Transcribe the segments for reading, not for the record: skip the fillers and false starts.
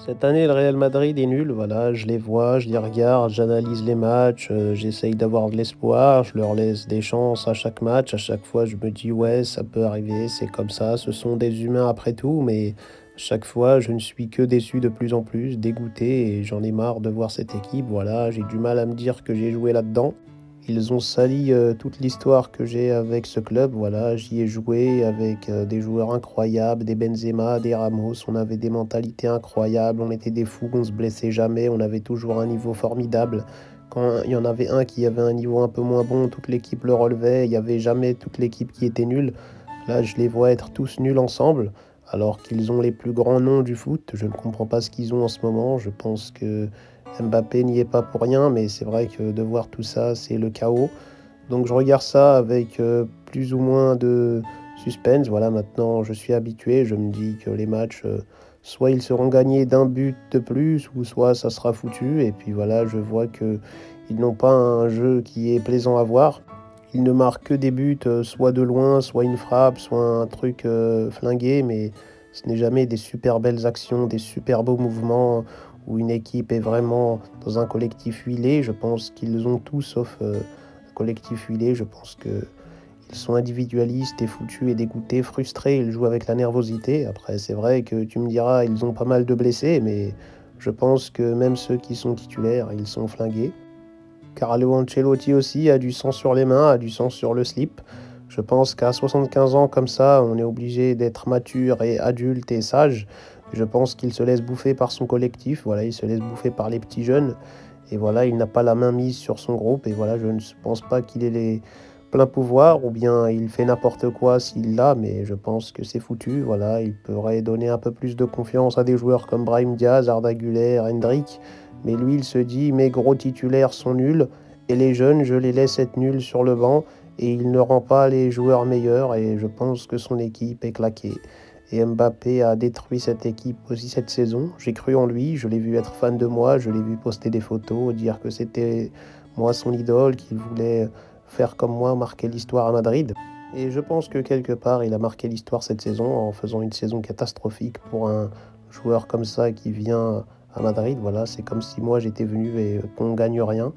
Cette année, le Real Madrid est nul. Voilà, je les vois, je les regarde, j'analyse les matchs, j'essaye d'avoir de l'espoir, je leur laisse des chances à chaque match. À chaque fois, je me dis, ouais, ça peut arriver, c'est comme ça, ce sont des humains après tout, mais à chaque fois, je ne suis que déçu de plus en plus, dégoûté, et j'en ai marre de voir cette équipe. Voilà, j'ai du mal à me dire que j'ai joué là-dedans. Ils ont sali toute l'histoire que j'ai avec ce club. Voilà, j'y ai joué avec des joueurs incroyables, des Benzema, des Ramos. On avait des mentalités incroyables, on était des fous, on se blessait jamais, on avait toujours un niveau formidable. Quand il y en avait un qui avait un niveau un peu moins bon, toute l'équipe le relevait. Il n'y avait jamais toute l'équipe qui était nulle. Là, je les vois être tous nuls ensemble, alors qu'ils ont les plus grands noms du foot. Je ne comprends pas ce qu'ils ont en ce moment. Je pense que Mbappé n'y est pas pour rien, mais c'est vrai que de voir tout ça, c'est le chaos. Donc je regarde ça avec plus ou moins de suspense. Voilà, maintenant je suis habitué. Je me dis que les matchs, soit ils seront gagnés d'un but de plus, ou soit ça sera foutu. Et puis voilà, je vois que ils n'ont pas un jeu qui est plaisant à voir. Ils ne marquent que des buts, soit de loin, soit une frappe, soit un truc flingué, mais ce n'est jamais des super belles actions, des super beaux mouvements où une équipe est vraiment dans un collectif huilé. Je pense qu'ils ont tout sauf un collectif huilé. Je pense qu'ils sont individualistes et foutus et dégoûtés, frustrés. Ils jouent avec la nervosité. Après, c'est vrai que tu me diras, ils ont pas mal de blessés, mais je pense que même ceux qui sont titulaires, ils sont flingués. Carlo Ancelotti aussi a du sang sur les mains, a du sang sur le slip. Je pense qu'à 75 ans comme ça, on est obligé d'être mature et adulte et sage. Je pense qu'il se laisse bouffer par son collectif, voilà, il se laisse bouffer par les petits jeunes. Et voilà, il n'a pas la main mise sur son groupe. Et voilà, je ne pense pas qu'il ait les pleins pouvoirs ou bien il fait n'importe quoi s'il l'a, mais je pense que c'est foutu. Voilà, il pourrait donner un peu plus de confiance à des joueurs comme Brahim Diaz, Arda Güler, Hendrik. Mais lui, il se dit, mes gros titulaires sont nuls et les jeunes, je les laisse être nuls sur le banc et il ne rend pas les joueurs meilleurs et je pense que son équipe est claquée. Et Mbappé a détruit cette équipe aussi cette saison. J'ai cru en lui, je l'ai vu être fan de moi, je l'ai vu poster des photos, dire que c'était moi son idole, qu'il voulait faire comme moi, marquer l'histoire à Madrid. Et je pense que quelque part, il a marqué l'histoire cette saison en faisant une saison catastrophique pour un joueur comme ça qui vient à Madrid. Voilà, c'est comme si moi j'étais venu et qu'on gagne rien.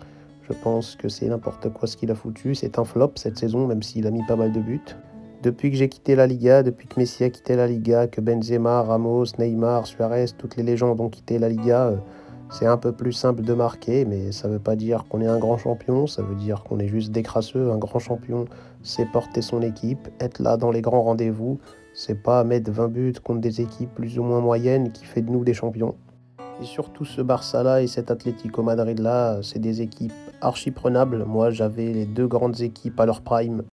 Je pense que c'est n'importe quoi ce qu'il a foutu. C'est un flop cette saison, même s'il a mis pas mal de buts. Depuis que j'ai quitté la Liga, depuis que Messi a quitté la Liga, que Benzema, Ramos, Neymar, Suarez, toutes les légendes ont quitté la Liga, c'est un peu plus simple de marquer, mais ça ne veut pas dire qu'on est un grand champion, ça veut dire qu'on est juste des crasseux. Un grand champion, c'est porter son équipe, être là dans les grands rendez-vous, c'est pas mettre 20 buts contre des équipes plus ou moins moyennes qui fait de nous des champions. Et surtout ce Barça-là et cet Atlético Madrid-là, c'est des équipes archi prenables. Moi, j'avais les deux grandes équipes à leur prime